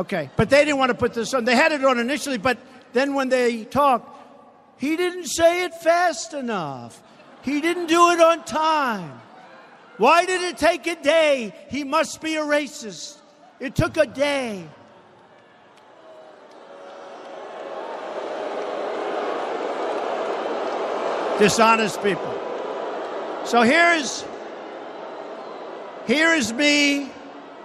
Okay, but they didn't want to put this on. They had it on initially, but then when they talked, he didn't say it fast enough. He didn't do it on time. Why did it take a day? He must be a racist. It took a day. Dishonest people. So here is me.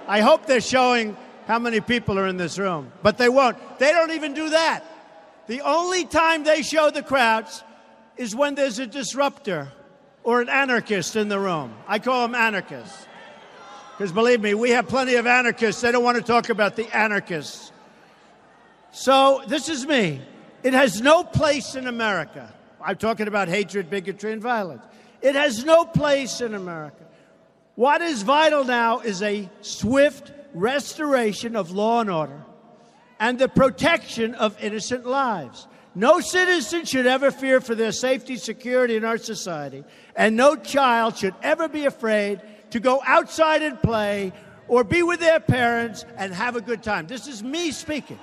I hope they're showing how many people are in this room, but they won't. They don't even do that. The only time they show the crowds is when there's a disruptor or an anarchist in the room. I call them anarchists. Because believe me, we have plenty of anarchists. They don't want to talk about the anarchists. So this is me. It has no place in America. I'm talking about hatred, bigotry, and violence. It has no place in America. What is vital now is a swift restoration of law and order and the protection of innocent lives. No citizen should ever fear for their safety, security in our society, and no child should ever be afraid to go outside and play or be with their parents and have a good time. This is me speaking.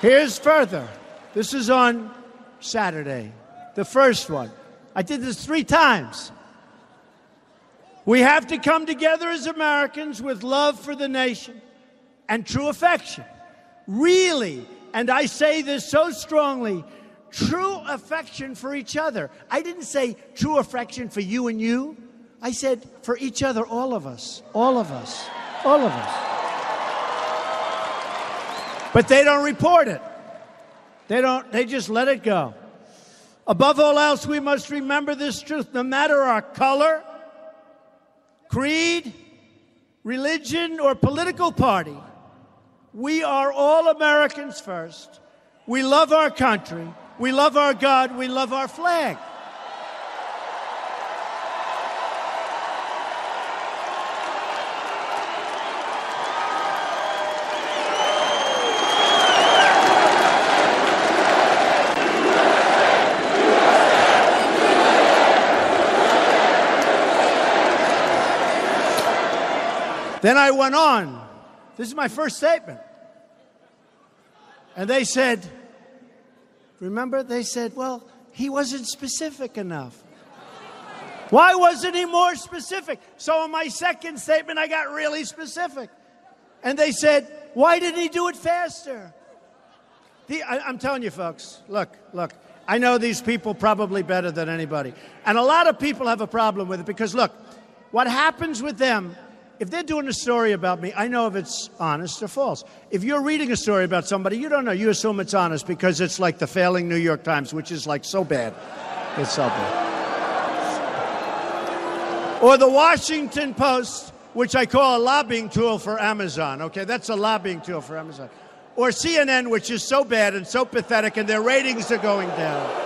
Here's further. This is on Saturday, the first one. I did this 3 times. We have to come together as Americans with love for the nation and true affection. Really, and I say this so strongly, true affection for each other. I didn't say true affection for you and you. I said for each other, all of us, all of us, all of us. But they don't report it. They just let it go. Above all else, we must remember this truth. No matter our color, creed, religion, or political party, we are all Americans first. We love our country. We love our God. We love our flag. Then I went on. This is my first statement. And they said, remember, they said, well, he wasn't specific enough. Why wasn't he more specific? So in my second statement, I got really specific. And they said, why didn't he do it faster? I'm telling you, folks, look, I know these people probably better than anybody. And a lot of people have a problem with it because, look, what happens with them, if they're doing a story about me, I know if it's honest or false. If you're reading a story about somebody, you don't know. You assume it's honest because it's like the failing New York Times, which is like so bad. It's so bad. Or the Washington Post, which I call a lobbying tool for Amazon. Okay, that's a lobbying tool for Amazon. Or CNN, which is so bad and so pathetic, and their ratings are going down.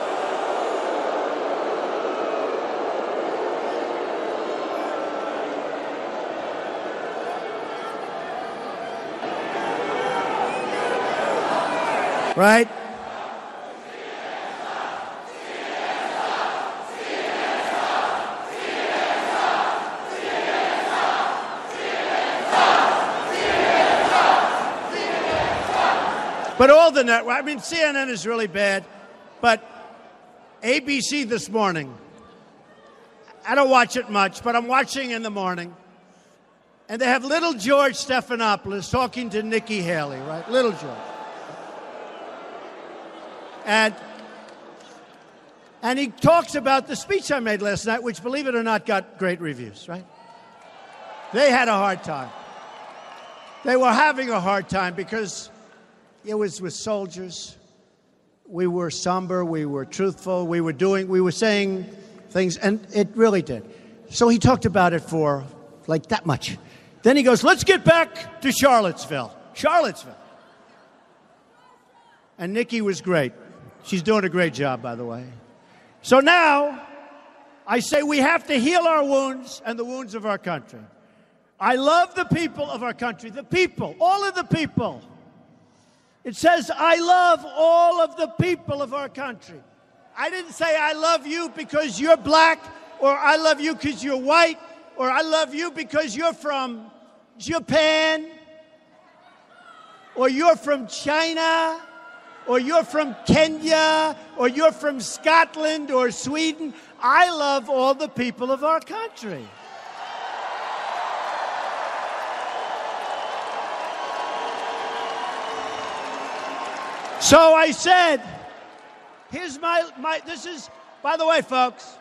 Right? But all the network, I mean, CNN is really bad, but ABC this morning, I don't watch it much, but I'm watching in the morning, and they have little George Stephanopoulos talking to Nikki Haley, right? Little George. And he talks about the speech I made last night, which, believe it or not, got great reviews, right? They had a hard time. They were having a hard time because it was with soldiers. We were somber. We were truthful. We were saying things, and it really did. So he talked about it for like that much. Then he goes, let's get back to Charlottesville. Charlottesville. And Nikki was great. She's doing a great job, by the way. So now, I say we have to heal our wounds and the wounds of our country. I love the people of our country. The people, all of the people. It says, I love all of the people of our country. I didn't say I love you because you're black or I love you because you're white, or I love you because you're from Japan, or you're from China, or you're from Kenya, or you're from Scotland or Sweden. I love all the people of our country. So I said, here's this is, by the way, folks,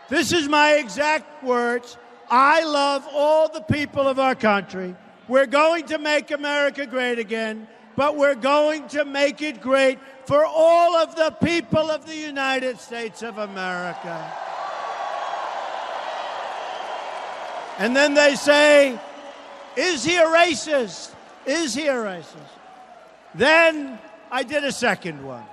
this is my exact words. I love all the people of our country. We're going to make America great again, but we're going to make it great for all of the people of the United States of America. And then they say, is he a racist? Is he a racist? Then I did a second one.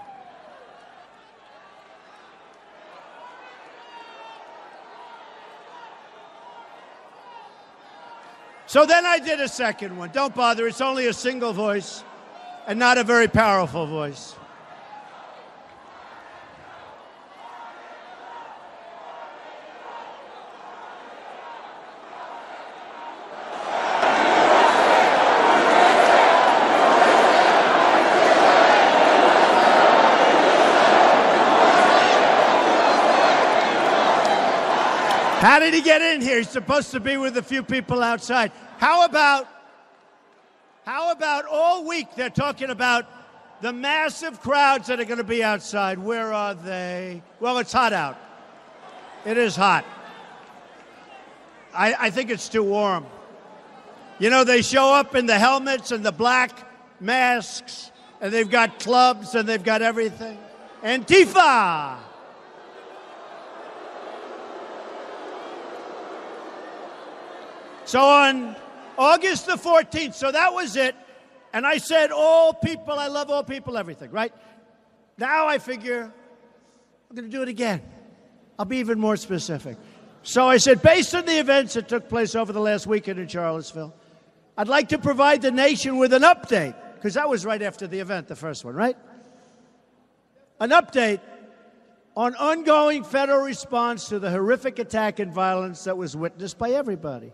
So then I did a second one. Don't bother, it's only a single voice and not a very powerful voice. How did he get in here? He's supposed to be with a few people outside. How about all week they're talking about the massive crowds that are going to be outside? Where are they? Well, it's hot out. It is hot. I think it's too warm. You know, they show up in the helmets and the black masks, and they've got clubs and they've got everything. Antifa! So on August the 14th, so that was it. And I said, all people, I love all people, everything, right? Now I figure I'm going to do it again. I'll be even more specific. So I said, based on the events that took place over the last weekend in Charlottesville, I'd like to provide the nation with an update, because that was right after the event, the first one, right? An update on ongoing federal response to the horrific attack and violence that was witnessed by everybody.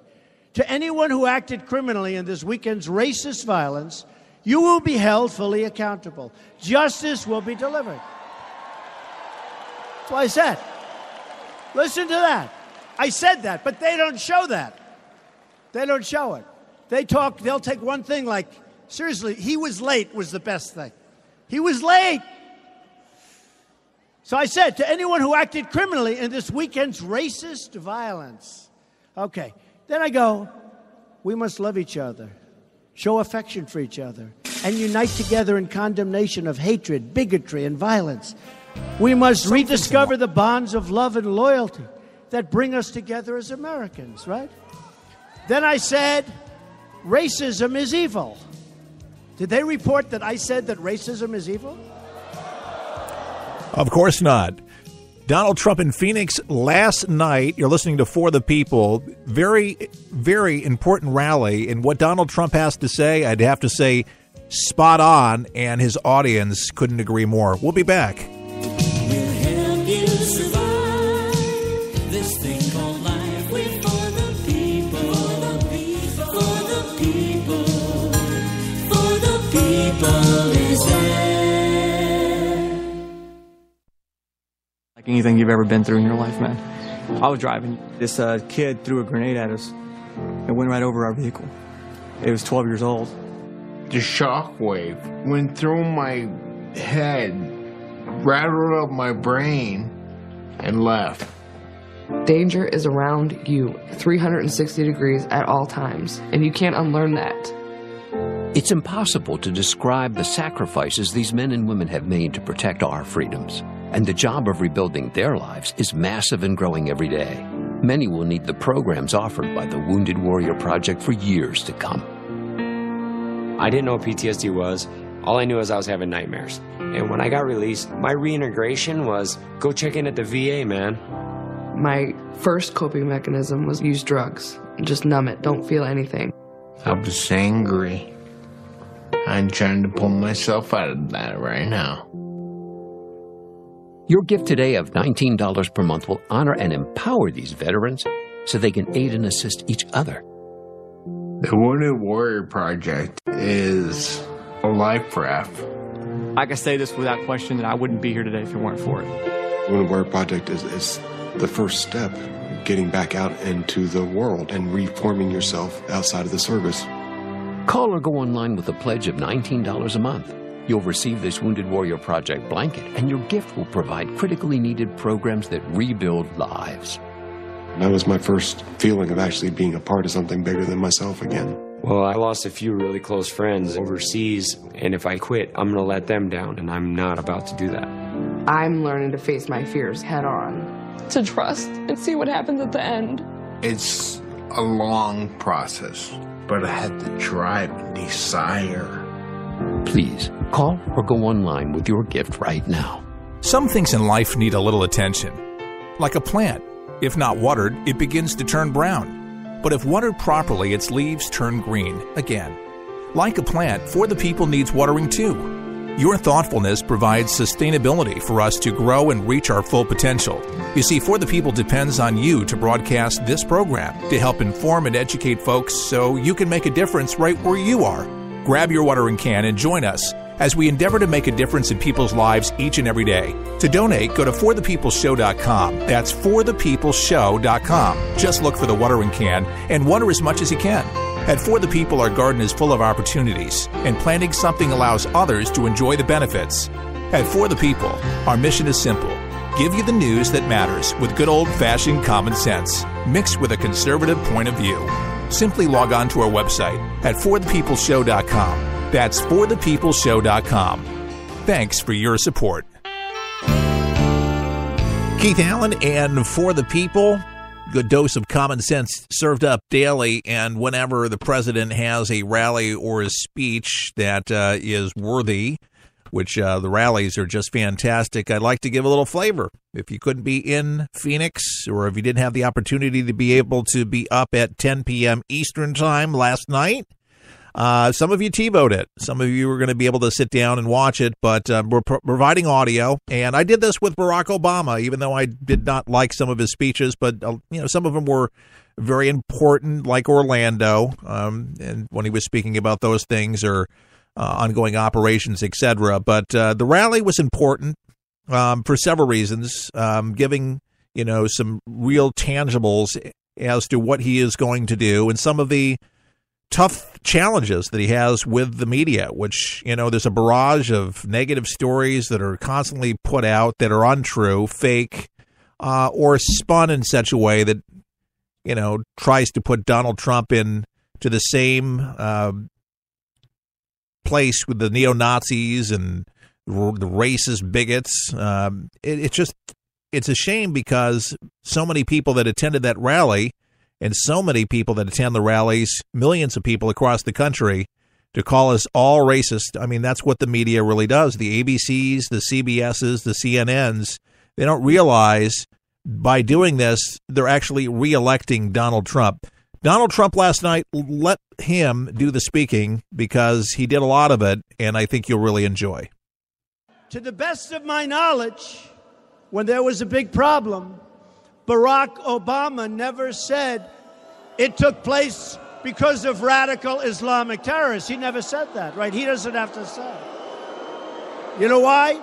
To anyone who acted criminally in this weekend's racist violence, you will be held fully accountable. Justice will be delivered. That's what I said. Listen to that. I said that, but they don't show that. They don't show it. They'll take one thing like, seriously, he was late was the best thing. He was late. So I said, to anyone who acted criminally in this weekend's racist violence. Okay. Then I go, we must love each other, show affection for each other, and unite together in condemnation of hatred, bigotry, and violence. We must rediscover the bonds of love and loyalty that bring us together as Americans, right? Then I said, racism is evil. Did they report that I said that racism is evil? Of course not. Donald Trump in Phoenix last night. You're listening to For the People. Very, very important rally. And what Donald Trump has to say, I'd have to say spot on, and his audience couldn't agree more. We'll be back. We'll help you survive this thing called life. We're for the people, for the people, for the people is there. Like anything you've ever been through in your life, man. I was driving. This kid threw a grenade at us. It went right over our vehicle. It was 12 years old. The shockwave went through my head, rattled up my brain, and left. Danger is around you 360 degrees at all times, and you can't unlearn that. It's impossible to describe the sacrifices these men and women have made to protect our freedoms. And the job of rebuilding their lives is massive and growing every day. Many will need the programs offered by the Wounded Warrior Project for years to come. I didn't know what PTSD was. All I knew is I was having nightmares. And when I got released, my reintegration was go check in at the VA, man. My first coping mechanism was use drugs. Just numb it, don't feel anything. I was angry. I'm trying to pull myself out of that right now. Your gift today of $19 per month will honor and empower these veterans so they can aid and assist each other. The Wounded Warrior Project is a life raft. I can say this without question that I wouldn't be here today if it weren't for it. Wounded Warrior Project is the first step, getting back out into the world and reforming yourself outside of the service. Call or go online with a pledge of $19 a month. You'll receive this Wounded Warrior Project blanket, and your gift will provide critically needed programs that rebuild lives. That was my first feeling of actually being a part of something bigger than myself again. Well, I lost a few really close friends overseas, and if I quit, I'm going to let them down, and I'm not about to do that. I'm learning to face my fears head on. To trust and see what happens at the end. It's a long process, but I had the drive and desire. Please, call or go online with your gift right now. Some things in life need a little attention. Like a plant. If not watered, it begins to turn brown. But if watered properly, its leaves turn green again. Like a plant, For the People needs watering too. Your thoughtfulness provides sustainability for us to grow and reach our full potential. You see, For the People depends on you to broadcast this program to help inform and educate folks so you can make a difference right where you are. Grab your watering can and join us as we endeavor to make a difference in people's lives each and every day. To donate, go to forthepeopleshow.com. That's forthepeopleshow.com. Just look for the watering can and water as much as you can. At For the People, our garden is full of opportunities, and planting something allows others to enjoy the benefits. At For the People, our mission is simple. Give you the news that matters with good old-fashioned common sense, mixed with a conservative point of view. Simply log on to our website at forthepeopleshow.com. That's forthepeopleshow.com. Thanks for your support. Keith Allen and For the People. Good dose of common sense served up daily, and whenever the president has a rally or a speech that is worthy, which the rallies are just fantastic, I'd like to give a little flavor. If you couldn't be in Phoenix, or if you didn't have the opportunity to be able to be up at 10 p.m. Eastern Time last night, some of you TiVoed it. Some of you were going to be able to sit down and watch it, but we're providing audio. And I did this with Barack Obama, even though I did not like some of his speeches, but some of them were very important, like Orlando, and when he was speaking about those things, or ongoing operations, etc. But the rally was important for several reasons, giving some real tangibles as to what he is going to do, and some of the tough challenges that he has with the media, which, there's a barrage of negative stories that are constantly put out that are untrue, fake, or spun in such a way that, tries to put Donald Trump into the same place with the neo-Nazis and the racist bigots. It's a shame because so many people that attended that rally, and so many people that attend the rallies, millions of people across the country, to call us all racist. I mean, that's what the media really does. The ABCs, the CBSs, the CNNs, they don't realize by doing this, they're actually re-electing Donald Trump. Donald Trump last night, let him do the speaking because he did a lot of it, and I think you'll really enjoy. To the best of my knowledge, when there was a big problem, Barack Obama never said it took place because of radical Islamic terrorists. He never said that, right? He doesn't have to say it. You know why?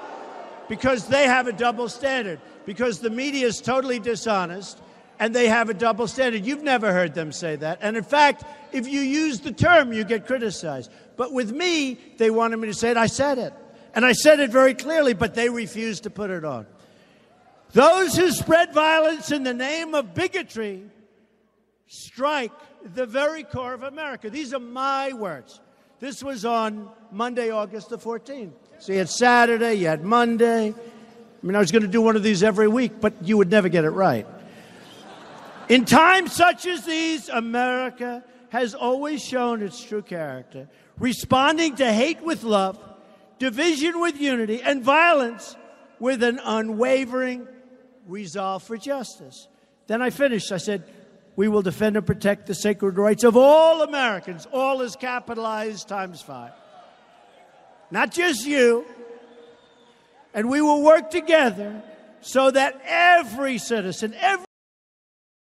Because they have a double standard. Because the media is totally dishonest, and they have a double standard. You've never heard them say that. And in fact, if you use the term, you get criticized. But with me, they wanted me to say it. I said it. And I said it very clearly, but they refused to put it on. Those who spread violence in the name of bigotry strike the very core of America. These are my words. This was on Monday, August the 14th. So you had Saturday, you had Monday. I mean, I was going to do one of these every week, but you would never get it right. In times such as these, America has always shown its true character, responding to hate with love, division with unity, and violence with an unwavering resolve for justice. Then I finished. I said, we will defend and protect the sacred rights of all Americans. All is capitalized ×5. Not just you. And we will work together so that every citizen, every